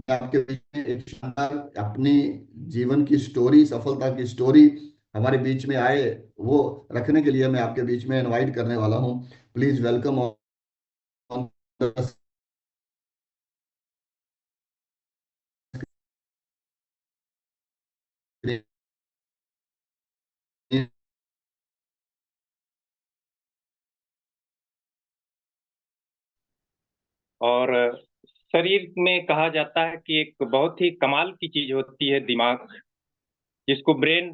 आपके बीच में एक शानदार अपनी जीवन की स्टोरी, सफलता की स्टोरी हमारे बीच में आए, वो रखने के लिए मैं आपके बीच में इनवाइट करने वाला हूँ। Please welcome on the screen. और शरीर में कहा जाता है कि एक बहुत ही कमाल की चीज होती है दिमाग, जिसको ब्रेन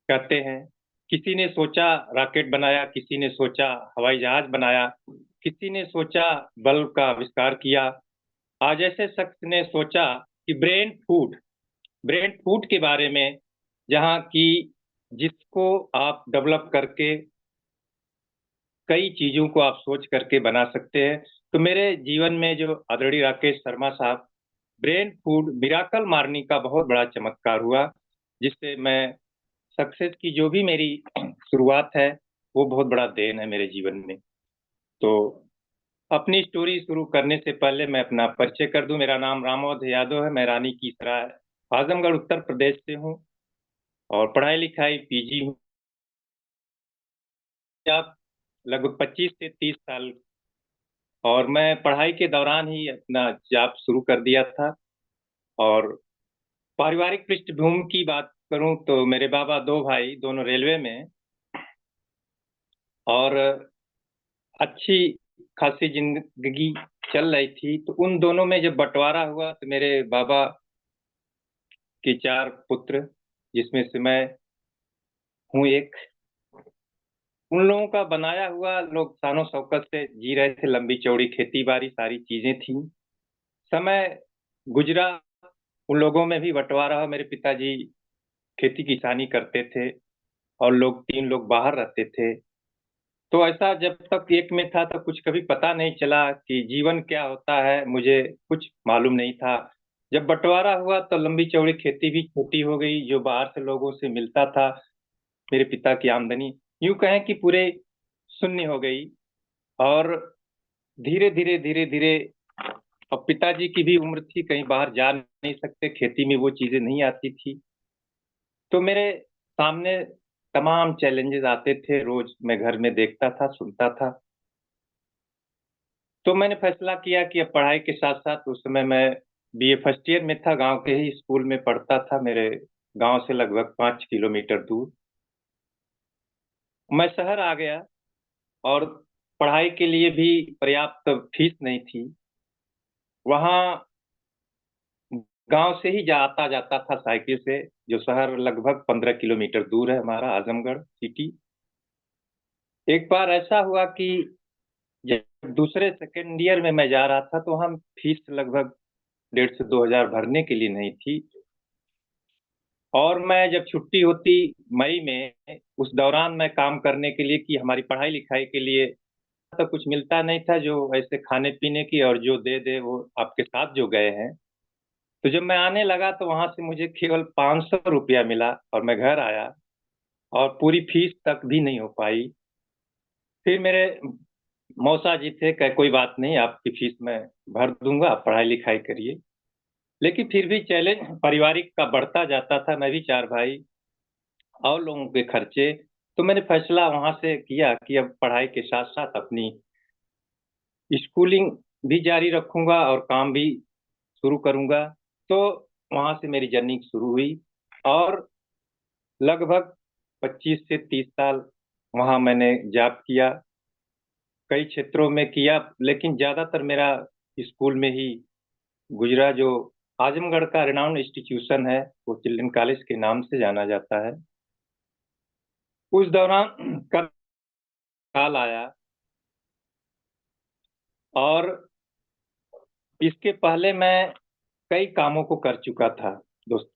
कहते हैं। किसी ने सोचा रॉकेट बनाया, किसी ने सोचा हवाई जहाज बनाया, किसी ने सोचा बल्ब का आविष्कार किया। आज ऐसे शख्स ने सोचा कि ब्रेन फूड के बारे में, जहाँ की जिसको आप डेवलप करके कई चीजों को आप सोच करके बना सकते हैं। तो मेरे जीवन में जो आदरणीय राकेश शर्मा साहब ब्रेन फूड मिराकल मारने का बहुत बड़ा चमत्कार हुआ, जिससे मैं सक्सेस की जो भी मेरी शुरुआत है, वो बहुत बड़ा देन है मेरे जीवन में। तो अपनी स्टोरी शुरू करने से पहले मैं अपना परिचय कर दूं। मेरा नाम रामोद यादव है। मैं रानी की सराय आजमगढ़ उत्तर प्रदेश से हूँ और पढ़ाई लिखाई पीजी हूँ। आप लगभग 25 से 30 साल। और मैं पढ़ाई के दौरान ही अपना जॉब शुरू कर दिया था। और पारिवारिक पृष्ठभूमि की बात करूं तो मेरे बाबा दो भाई, दोनों रेलवे में, और अच्छी खासी जिंदगी चल रही थी। तो उन दोनों में जब बंटवारा हुआ तो मेरे बाबा के चार पुत्र, जिसमें से मैं हूँ एक, उन लोगों का बनाया हुआ, लोग शानो शौकत से जी रहे थे, लंबी चौड़ी खेती बाड़ी सारी चीजें थी। समय गुजरा, उन लोगों में भी बंटवारा हुआ। मेरे पिताजी खेती किसानी करते थे और लोग तीन लोग बाहर रहते थे। तो ऐसा जब तक एक में था तो कुछ कभी पता नहीं चला कि जीवन क्या होता है, मुझे कुछ मालूम नहीं था। जब बंटवारा हुआ तो लंबी चौड़ी खेती भी छोटी हो गई, जो बाहर से लोगों से मिलता था मेरे पिता की आमदनी यूं कहें कि पूरे शून्य हो गई। और धीरे धीरे अब पिताजी की भी उम्र थी, कहीं बाहर जा नहीं सकते, खेती में वो चीजें नहीं आती थी। तो मेरे सामने तमाम चैलेंजेस आते थे, रोज मैं घर में देखता था, सुनता था। तो मैंने फैसला किया कि अब पढ़ाई के साथ साथ, उस समय मैं बीए फर्स्ट ईयर में था, गांव के ही स्कूल में पढ़ता था, मेरे गांव से लगभग 5 किलोमीटर दूर। मैं शहर आ गया और पढ़ाई के लिए भी पर्याप्त फीस नहीं थी। वहाँ गांव से ही आता जाता था साइकिल से, जो शहर लगभग 15 किलोमीटर दूर है हमारा, आजमगढ़ सिटी। एक बार ऐसा हुआ कि जब दूसरे सेकेंड ईयर में मैं जा रहा था तो हम फीस लगभग 1,500 से 2,000 भरने के लिए नहीं थी। और मैं जब छुट्टी होती मई में, उस दौरान मैं काम करने के लिए, कि हमारी पढ़ाई लिखाई के लिए तो कुछ मिलता नहीं था, जो ऐसे खाने पीने की, और जो दे दे वो आपके साथ जो गए हैं। तो जब मैं आने लगा तो वहां से मुझे केवल 500 रुपया मिला और मैं घर आया, और पूरी फीस तक भी नहीं हो पाई। फिर मेरे मौसा जी थे, कहे कोई बात नहीं, आपकी फीस मैं भर दूंगा, आप पढ़ाई लिखाई करिए। लेकिन फिर भी चैलेंज पारिवारिक का बढ़ता जाता था, मैं भी चार भाई और लोगों के खर्चे। तो मैंने फैसला वहां से किया कि अब पढ़ाई के साथ साथ अपनी स्कूलिंग भी जारी रखूंगा और काम भी शुरू करूंगा। तो वहां से मेरी जर्नी शुरू हुई और लगभग 25 से 30 साल वहां मैंने जॉब किया, कई क्षेत्रों में किया, लेकिन ज्यादातर मेरा स्कूल में ही गुजरा, जो आजमगढ़ का रिनाउंड इंस्टीट्यूशन है, वो चिल्ड्रन कॉलेज के नाम से जाना जाता है। उस दौरान कल काल आया, और इसके पहले मैं कई कामों को कर चुका था दोस्त।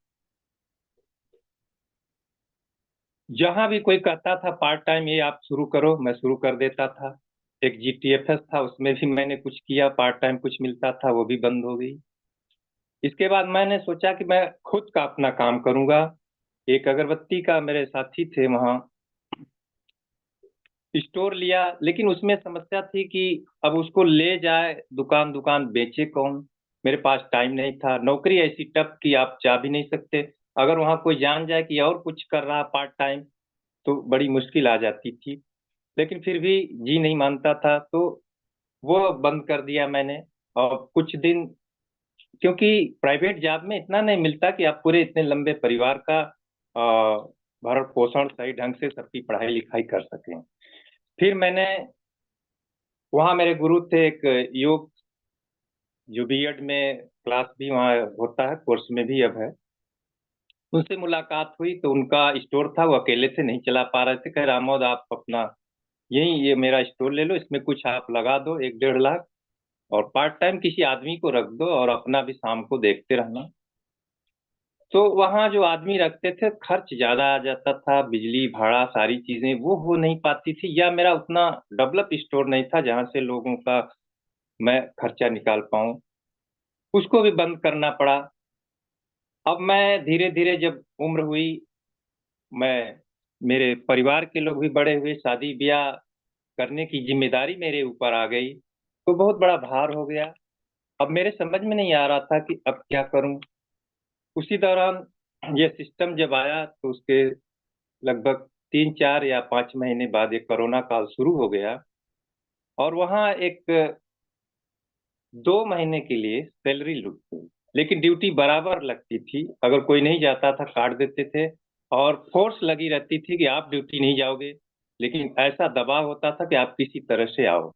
जहां भी कोई कहता था पार्ट टाइम ये आप शुरू करो, मैं शुरू कर देता था। एक जीटीएफएस था, उसमें भी मैंने कुछ किया, पार्ट टाइम कुछ मिलता था, वो भी बंद हो गई। इसके बाद मैंने सोचा कि मैं खुद का अपना काम करूंगा। एक अगरबत्ती का मेरे साथी थे वहाँ, स्टोर लिया, लेकिन उसमें समस्या थी कि अब उसको ले जाए दुकान दुकान, बेचे कौन। मेरे पास टाइम नहीं था। नौकरी ऐसी टफ कि आप जा भी नहीं सकते। अगर वहाँ कोई जान जाए कि और कुछ कर रहा पार्ट टाइम, तो बड़ी मुश्किल आ जाती थी। लेकिन फिर भी जी नहीं मानता था, तो वो बंद कर दिया मैंने। और कुछ दिन, क्योंकि प्राइवेट जॉब में इतना नहीं मिलता कि आप पूरे इतने लंबे परिवार का भरण पोषण सही ढंग से सबकी पढ़ाई लिखाई कर सकें। फिर मैंने, वहाँ मेरे गुरु थे एक योग, जो बीएड में क्लास भी वहाँ होता है, कोर्स में भी अब है। उनसे मुलाकात हुई तो उनका स्टोर था, वो अकेले से नहीं चला पा रहे थे। कह रामोद, आप अपना यही ये मेरा स्टोर ले लो, इसमें कुछ आप लगा दो 1-1.5 लाख, और पार्ट टाइम किसी आदमी को रख दो और अपना भी शाम को देखते रहना। तो वहाँ जो आदमी रखते थे, खर्च ज्यादा आ जाता था, बिजली भाड़ा सारी चीजें वो हो नहीं पाती थी, या मेरा उतना डेवलप स्टोर नहीं था जहाँ से लोगों का मैं खर्चा निकाल पाऊँ। उसको भी बंद करना पड़ा। अब मैं धीरे धीरे जब उम्र हुई, मैं, मेरे परिवार के लोग भी बड़े हुए, शादी ब्याह करने की जिम्मेदारी मेरे ऊपर आ गई, तो बहुत बड़ा भार हो गया। अब मेरे समझ में नहीं आ रहा था कि अब क्या करूं। उसी दौरान ये सिस्टम जब आया, तो उसके लगभग 3, 4 या 5 महीने बाद एक कोरोना काल शुरू हो गया। और वहाँ एक 2 महीने के लिए सैलरी लूट गई, लेकिन ड्यूटी बराबर लगती थी। अगर कोई नहीं जाता था काट देते थे, और फोर्स लगी रहती थी कि आप ड्यूटी नहीं जाओगे, लेकिन ऐसा दबाव होता था कि आप किसी तरह से आओ।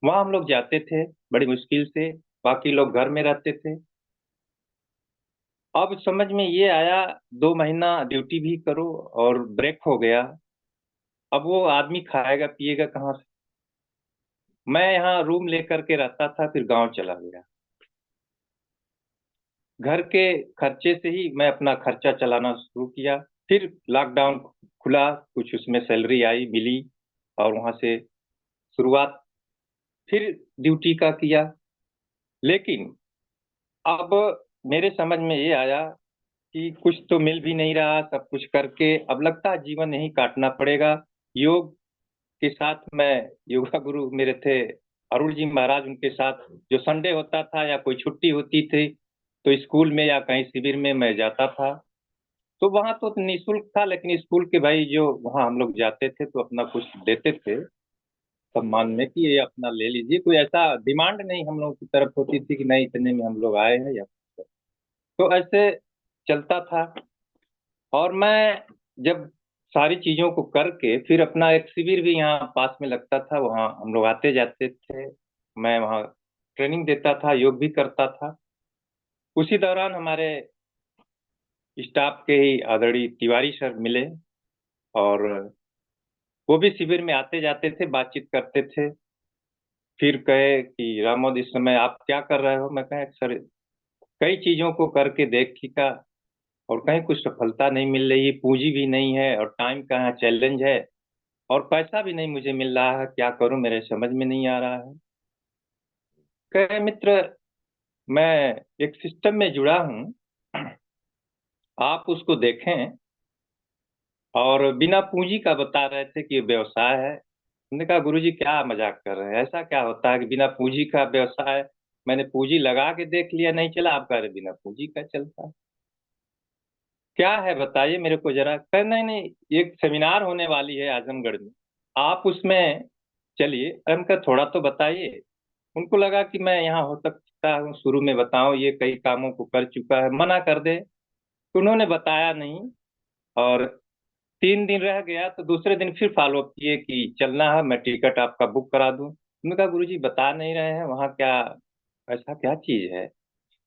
वहाँ हम लोग जाते थे बड़ी मुश्किल से, बाकी लोग घर में रहते थे। अब समझ में ये आया, 2 महीना ड्यूटी भी करो और ब्रेक हो गया, अब वो आदमी खाएगा पिएगा कहाँ से। मैं यहाँ रूम लेकर के रहता था, फिर गांव चला गया। घर के खर्चे से ही मैं अपना खर्चा चलाना शुरू किया। फिर लॉकडाउन खुला, कुछ उसमें सैलरी आई मिली, और वहां से शुरुआत फिर ड्यूटी का किया। लेकिन अब मेरे समझ में ये आया कि कुछ तो मिल भी नहीं रहा, सब कुछ करके अब लगता है जीवन यही काटना पड़ेगा। योग के साथ मैं, योगा गुरु मेरे थे अरुण जी महाराज, उनके साथ जो संडे होता था या कोई छुट्टी होती थी, तो स्कूल में या कहीं शिविर में मैं जाता था। तो वहाँ तो निःशुल्क था, लेकिन स्कूल के भाई जो वहाँ हम लोग जाते थे तो अपना कुछ देते थे सम्मान में कि ये अपना ले लीजिए। कोई ऐसा डिमांड नहीं हम लोगों की तरफ होती थी कि नहीं इतने में हम लोग आए हैं या कुछ। तो ऐसे चलता था। और मैं जब सारी चीजों को करके, फिर अपना एक शिविर भी यहाँ पास में लगता था, वहाँ हम लोग आते जाते थे। मैं वहाँ ट्रेनिंग देता था, योग भी करता था। उसी दौरान हमारे स्टाफ के ही आदरणीय तिवारी सर मिले, और वो भी शिविर में आते जाते थे, बातचीत करते थे। फिर कहे कि रामोद, इस समय आप क्या कर रहे हो? मैं कहा सर, कई चीजों को करके देखा, और कहीं कुछ सफलता नहीं मिल रही, पूंजी भी नहीं है, और टाइम का यहाँ चैलेंज है, और पैसा भी नहीं मुझे मिल रहा है, क्या करूं मेरे समझ में नहीं आ रहा है। कहे मित्र, मैं एक सिस्टम में जुड़ा हूं, आप उसको देखें। और बिना पूंजी का बता रहे थे कि ये व्यवसाय है। हमने कहा गुरुजी क्या मजाक कर रहे हैं, ऐसा क्या होता है कि बिना पूंजी का व्यवसाय? मैंने पूंजी लगा के देख लिया, नहीं चला। आप कह रहे बिना पूंजी का चलता है, क्या है बताइए मेरे को जरा। कह नहीं नहीं, एक सेमिनार होने वाली है आजमगढ़ में, आप उसमें चलिए। हम कहा थोड़ा तो बताइए। उनको लगा कि मैं यहाँ हो सकता हूँ शुरू में बताऊं, ये कई कामों को कर चुका है, मना कर दे। तो उन्होंने बताया नहीं। और 3 दिन रह गया तो दूसरे दिन फिर फॉलो अप किए कि चलना है, मैं टिकट आपका बुक करा दूं। मैंने कहा गुरुजी बता नहीं रहे हैं वहाँ क्या, ऐसा क्या चीज है?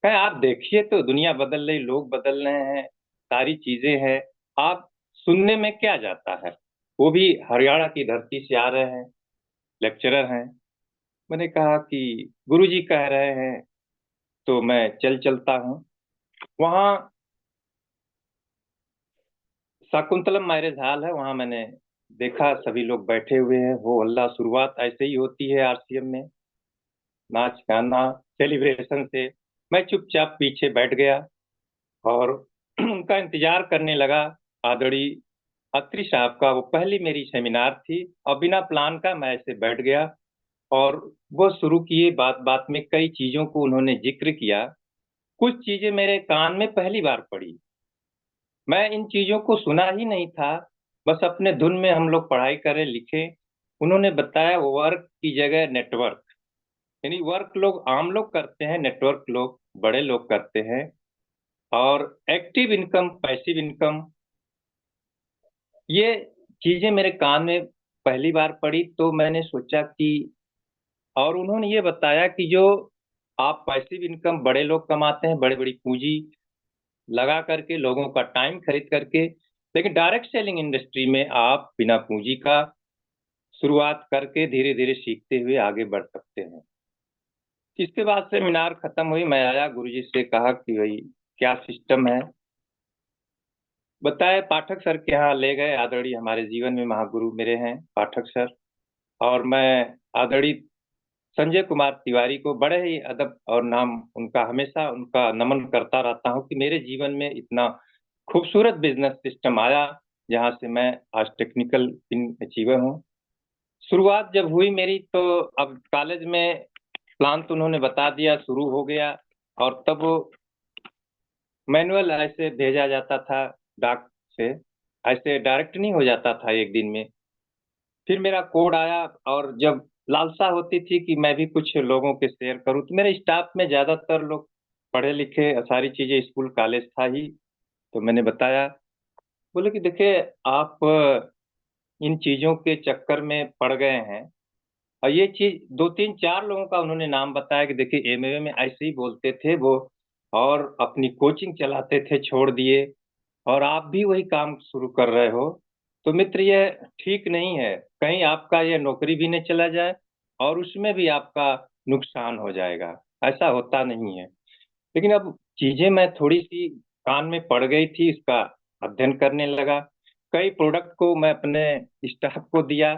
कहे आप देखिए तो दुनिया बदल रही, लोग बदल रहे हैं, सारी चीजें हैं, आप सुनने में क्या जाता है? वो भी हरियाणा की धरती से आ रहे हैं, लेक्चरर हैं। मैंने कहा कि गुरुजी कह रहे हैं तो मैं चल चलता हूँ। वहाँ शाकुंतलम मैरिज हॉल है, वहाँ मैंने देखा सभी लोग बैठे हुए हैं, हो हल्ला, शुरुआत ऐसे ही होती है आरसीएम में, नाच गाना सेलिब्रेशन से। मैं चुपचाप पीछे बैठ गया और उनका इंतजार करने लगा। आदरणीय अत्री साहब का वो पहली मेरी सेमिनार थी, और बिना प्लान का मैं ऐसे बैठ गया। और वो शुरू किए, बात बात में कई चीजों को उन्होंने जिक्र किया। कुछ चीजें मेरे कान में पहली बार पड़ी, मैं इन चीजों को सुना ही नहीं था। बस अपने धुन में हम लोग पढ़ाई करें, लिखे। उन्होंने बताया वर्क की जगह नेटवर्क, यानी वर्क लोग आम लोग करते हैं, नेटवर्क लोग बड़े लोग करते हैं। और एक्टिव इनकम, पैसिव इनकम, ये चीजें मेरे कान में पहली बार पड़ी तो मैंने सोचा कि, और उन्होंने ये बताया कि जो आप पैसिव इनकम बड़े लोग कमाते हैं, बड़ी बड़ी पूंजी लगा करके, लोगों का टाइम खरीद करके, लेकिन डायरेक्ट सेलिंग इंडस्ट्री में आप बिना पूंजी का शुरुआत करके धीरे धीरे सीखते हुए आगे बढ़ सकते हैं। इसके बाद सेमिनार खत्म हुई, मैं आया गुरुजी से कहा कि भाई क्या सिस्टम है, बताए। पाठक सर के यहाँ ले गए, आदरणीय हमारे जीवन में महागुरु मेरे हैं पाठक सर। और मैं आदरणीय संजय कुमार तिवारी को बड़े ही अदब और नाम उनका, हमेशा उनका नमन करता रहता हूँ कि मेरे जीवन में इतना खूबसूरत बिजनेस सिस्टम आया, जहाँ से मैं आज टेक्निकल इन अचीवर हूँ। शुरुआत जब हुई मेरी, तो अब कॉलेज में प्लान तो उन्होंने बता दिया, शुरू हो गया। और तब मैनुअल ऐसे भेजा जाता था डाक से, ऐसे डायरेक्ट नहीं हो जाता था एक दिन में। फिर मेरा कोड आया, और जब लालसा होती थी कि मैं भी कुछ लोगों के शेयर करूं, तो मेरे स्टाफ में ज्यादातर लोग पढ़े लिखे, सारी चीजें स्कूल कॉलेज था ही। तो मैंने बताया, बोले कि देखिए आप इन चीजों के चक्कर में पड़ गए हैं। और ये चीज दो तीन चार लोगों का उन्होंने नाम बताया कि देखिए एमएए में ऐसे ही बोलते थे वो, और अपनी कोचिंग चलाते थे, छोड़ दिए, और आप भी वही काम शुरू कर रहे हो। तो मित्र ये ठीक नहीं है, कहीं आपका ये नौकरी भी नहीं चला जाए और उसमें भी आपका नुकसान हो जाएगा, ऐसा होता नहीं है। लेकिन अब चीजें मैं थोड़ी सी कान में पड़ गई थी, इसका अध्ययन करने लगा। कई प्रोडक्ट को मैं अपने स्टाफ को दिया,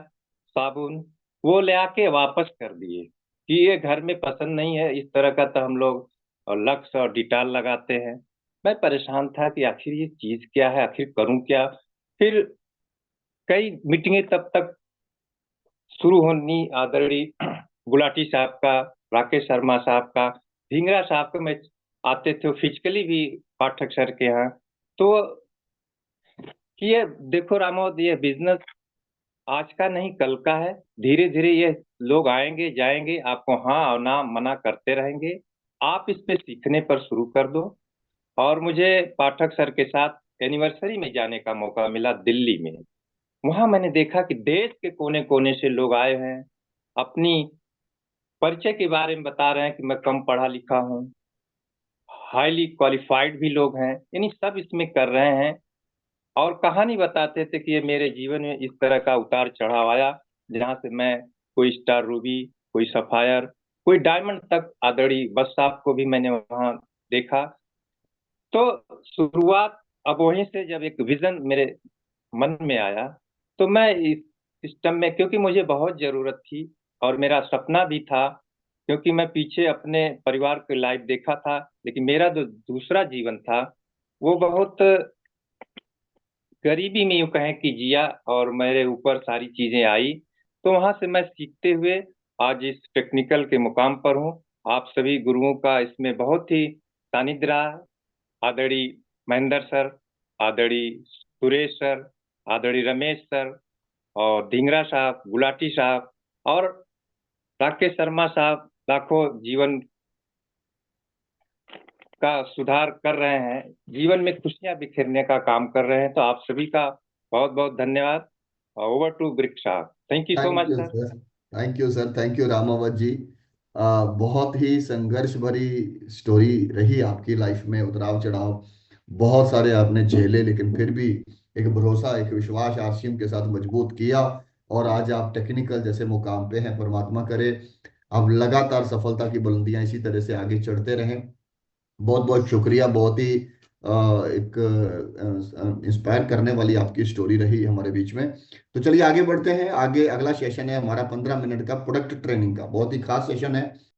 साबुन, वो ले आके वापस कर दिए कि ये घर में पसंद नहीं है इस तरह का, तो हम लोग लक्स और डिटॉल लगाते हैं। मैं परेशान था कि आखिर ये चीज क्या है, आखिर करूं क्या। फिर कई मीटिंगें तब तक शुरू होनी, आदरणीय गुलाटी साहब का, राकेश शर्मा साहब का, ढींगरा साहब का, मैं आते थे फिजिकली भी पाठक सर के यहाँ। तो कि ये देखो रामोद, ये बिजनेस आज का नहीं कल का है। धीरे धीरे ये लोग आएंगे जाएंगे, आपको हाँ और ना मना करते रहेंगे, आप इस पे सीखने पर शुरू कर दो। और मुझे पाठक सर के साथ एनिवर्सरी में जाने का मौका मिला दिल्ली में। वहां मैंने देखा कि देश के कोने कोने से लोग आए हैं, अपनी परिचय के बारे में बता रहे हैं कि मैं कम पढ़ा लिखा हूँ, हाईली क्वालिफाइड भी लोग हैं, यानी सब इसमें कर रहे हैं। और कहानी बताते थे कि ये मेरे जीवन में इस तरह का उतार चढ़ाव आया, जहाँ से मैं कोई स्टार रूबी, कोई सफायर, कोई डायमंड तक, आदरणीय बस साहब को भी मैंने वहाँ देखा। तो शुरुआत, अब वहीं से जब एक विजन मेरे मन में आया, तो मैं इस सिस्टम में, क्योंकि मुझे बहुत जरूरत थी और मेरा सपना भी था, क्योंकि मैं पीछे अपने परिवार की लाइफ देखा था, लेकिन मेरा जो दूसरा जीवन था वो बहुत गरीबी में यूं कहें कि जिया, और मेरे ऊपर सारी चीजें आई। तो वहां से मैं सीखते हुए आज इस टेक्निकल के मुकाम पर हूँ। आप सभी गुरुओं का इसमें बहुत ही सानिध्य रहा। आदरणीय महेंद्र सर, आदरणीय सुरेश सर, आदरणीय रमेश सर, और ढींगरा साहब, गुलाटी साहब, और राकेश शर्मा साहब, लाखों जीवन का सुधार कर रहे हैं, जीवन में खुशियां बिखेरने का काम कर रहे हैं। तो आप सभी का बहुत बहुत धन्यवाद। ओवर टू ब्रिक साहब, thank you so thank much you sir. Sir. Thank you sir, thank you Ramawat ji. बहुत ही संघर्ष भरी स्टोरी रही आपकी लाइफ में, उतराव चढ़ाव बहुत सारे आपने झेले, लेकिन फिर भी एक भरोसा, एक विश्वास आरसीएम के साथ मजबूत किया, और आज आप टेक्निकल जैसे मुकाम पे हैं। परमात्मा करे आप लगातार सफलता की बुलंदियां इसी तरह से आगे चढ़ते रहें। बहुत बहुत शुक्रिया। बहुत ही एक इंस्पायर करने वाली आपकी स्टोरी रही हमारे बीच में। तो चलिए आगे बढ़ते हैं। आगे अगला सेशन है हमारा 15 मिनट का प्रोडक्ट ट्रेनिंग का, बहुत ही खास सेशन है।